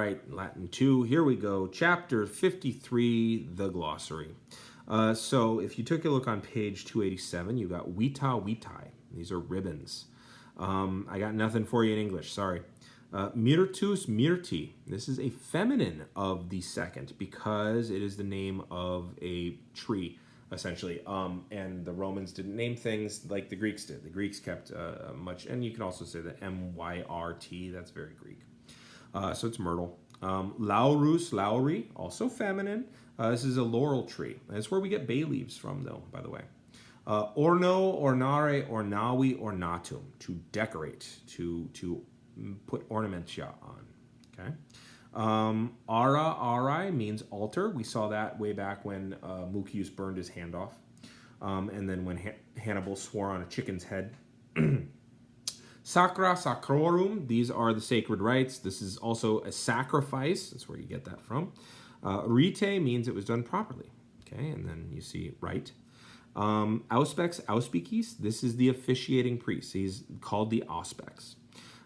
right, Latin 2. Here we go. Chapter 53, the glossary. So if you took a look on page 287, you got vita vitae. These are ribbons. I got nothing for you in English, sorry. Myrtus myrti. This is a feminine of the second because it is the name of a tree, essentially. And the Romans didn't name things like the Greeks did. The Greeks kept much, and you can also say that M-Y-R-T, that's very Greek. So it's myrtle. Laurus, lowry, also feminine. This is a laurel tree. That's where we get bay leaves from, though, by the way. Orno, ornare, ornavi, ornatum, to decorate, to put ornamentia on. Okay. Ara, arai means altar. We saw that way back when Mucius burned his hand off. And then when Hannibal swore on a chicken's head. Sacra, sacrorum, these are the sacred rites. This is also a sacrifice. That's where you get that from. Rite means it was done properly. Okay, and then you see rite. Auspex, auspices, this is the officiating priest. He's called the auspex.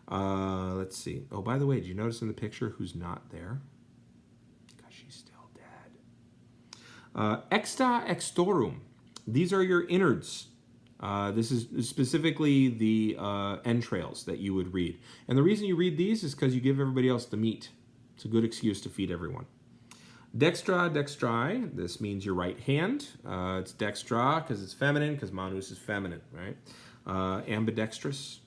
Let's see. Oh, by the way, did you notice in the picture who's not there? Because she's still dead. Exta, extorum, these are your innards. This is specifically the entrails that you would read. And the reason you read these is because you give everybody else the meat. It's a good excuse to feed everyone. Dextra, dextrae, this means your right hand. It's dextra because it's feminine, because manus is feminine, right? Ambidextrous.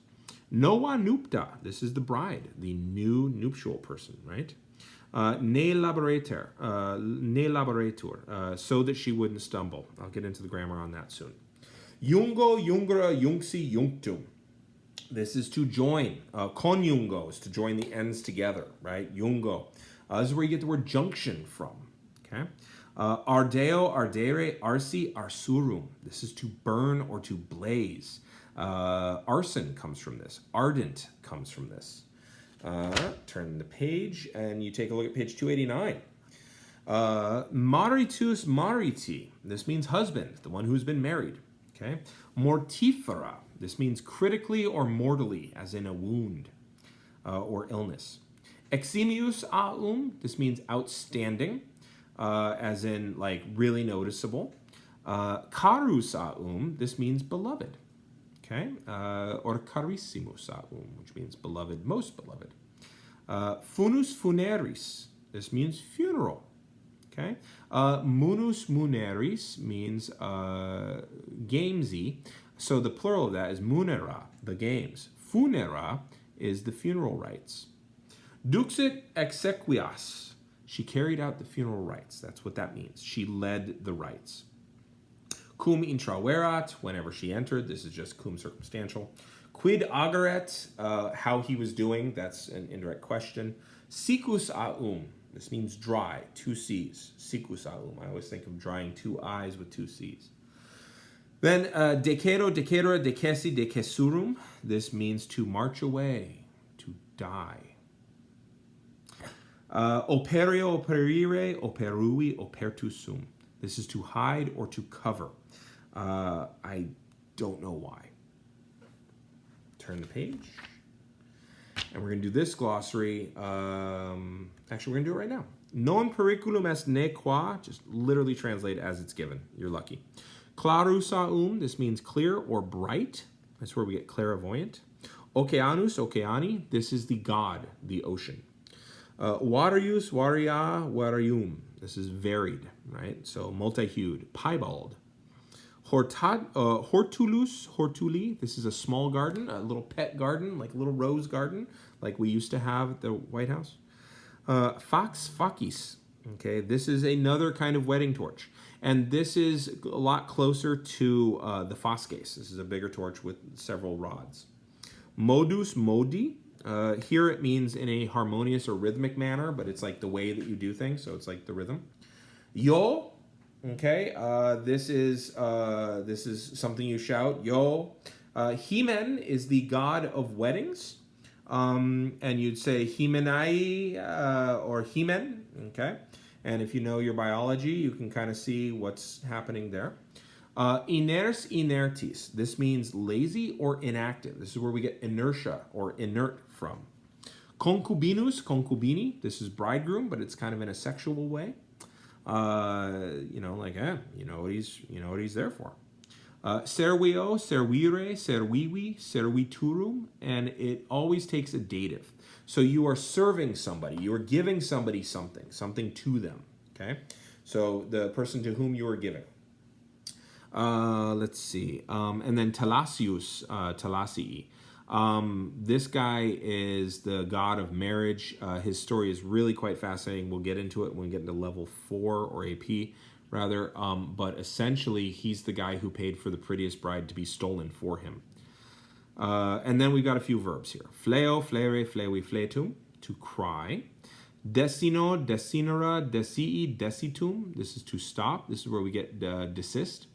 Noa nupta, this is the bride, the new nuptial person, right? Ne laborator, so that she wouldn't stumble. I'll get into the grammar on that soon. Jungo, jungra, jungsi, junctum. This is to join. Conjungo is to join the ends together, right? Jungo. This is where you get the word junction from, okay? Ardeo, ardere, arsi, arsurum. This is to burn or to blaze. Arson comes from this. Ardent comes from this. Turn the page and you take a look at page 289. Maritus mariti. This means husband, the one who's been married. Okay. Mortifera. This means critically or mortally, as in a wound or illness. Eximius aum. This means outstanding, as in like really noticeable. Carus aum. This means beloved. Okay. Or carissimus aum, which means beloved, most beloved. Funus funeris. This means funeral. Okay. Munus muneris means gamesy. So the plural of that is munera, the games. Funera is the funeral rites. Duxit exequias. She carried out the funeral rites. That's what that means. She led the rites. Cum intraverat, whenever she entered. This is just cum circumstantial. Quid ageret, how he was doing. That's an indirect question. Sicus aum. This means dry, 2 C's. Sicus aum. I always think of drying 2 I's with 2 C's. Then decero, decera, decesi, decesurum. This means to march away, to die. Operio, operire, operui, opertusum. This is to hide or to cover. I don't know why. Turn the page. And we're going to do this glossary. Actually, we're going to do it right now. Non periculum est ne qua. Just literally translate as it's given. You're lucky. Clarus aum. This means clear or bright. That's where we get clairvoyant. Oceanus, oceani. This is the god, the ocean. Varius, varia, varium. This is varied, right? So multi-hued. Piebald. Hortulus, hortuli. This is a small garden, a little pet garden, like a little rose garden, like we used to have at the White House. Fax, facis. Okay, this is another kind of wedding torch. And this is a lot closer to the fasces. This is a bigger torch with several rods. Modus, modi. Here it means in a harmonious or rhythmic manner, but it's like the way that you do things, so it's like the rhythm. Yo. Okay, this is something you shout, yo. Hymen is the god of weddings, and you'd say hymenai or hymen, okay? And if you know your biology, you can kind of see what's happening there. Iners, inertis, this means lazy or inactive. This is where we get inertia or inert from. Concubinus, concubini. This is bridegroom, but it's kind of in a sexual way. Like, you know what he's there for. Servio, servire, servivi, serviturum, and it always takes a dative. So you are serving somebody, you are giving somebody something to them. Okay, so the person to whom you are giving. Let's see, and then Thalassius, Thalassii. This guy is the god of marriage. His story is really quite fascinating. We'll get into it when we get into level 4 or AP, rather. But essentially, he's the guy who paid for the prettiest bride to be stolen for him. And then we've got a few verbs here. Fleo, flere, flevi, fletum, to cry. Desino, desinera, desii, desitum. This is to stop. This is where we get desist.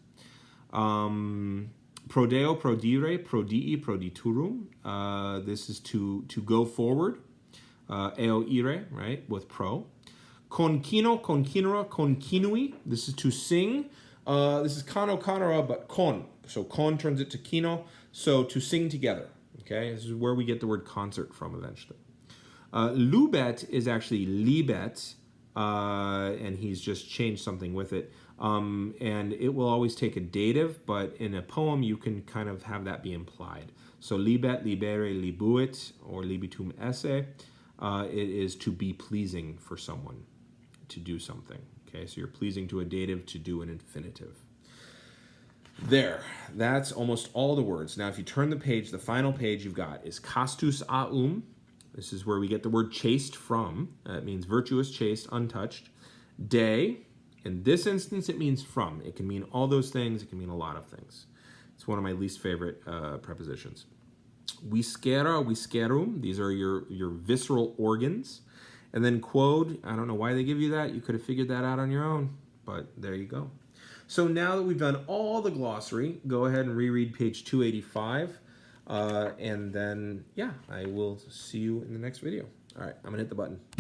Prodeo, prodire, prodii, proditurum. This is to go forward. Eo ire, right, with pro. Concino, concinera, concinui. This is to sing. This is cano, canera, but con. So con turns it to kino. So to sing together. Okay, this is where we get the word concert from eventually. Lubet is actually libet, and he's just changed something with it. And it will always take a dative, but in a poem you can kind of have that be implied. So libet, libere, libuit, or libitum esse. It is to be pleasing for someone, to do something. Okay, so you're pleasing to a dative to do an infinitive. There, that's almost all the words. Now if you turn the page, the final page you've got is castus aum. This is where we get the word chaste from. It means virtuous, chaste, untouched. De, in this instance it means from. It can mean all those things, it can mean a lot of things. It's one of my least favorite prepositions. Viscera, viscerum, these are your visceral organs. And then quod, I don't know why they give you that. You could have figured that out on your own, but there you go. So now that we've done all the glossary, go ahead and reread page 285. And then, yeah, I will see you in the next video. All right, I'm gonna hit the button.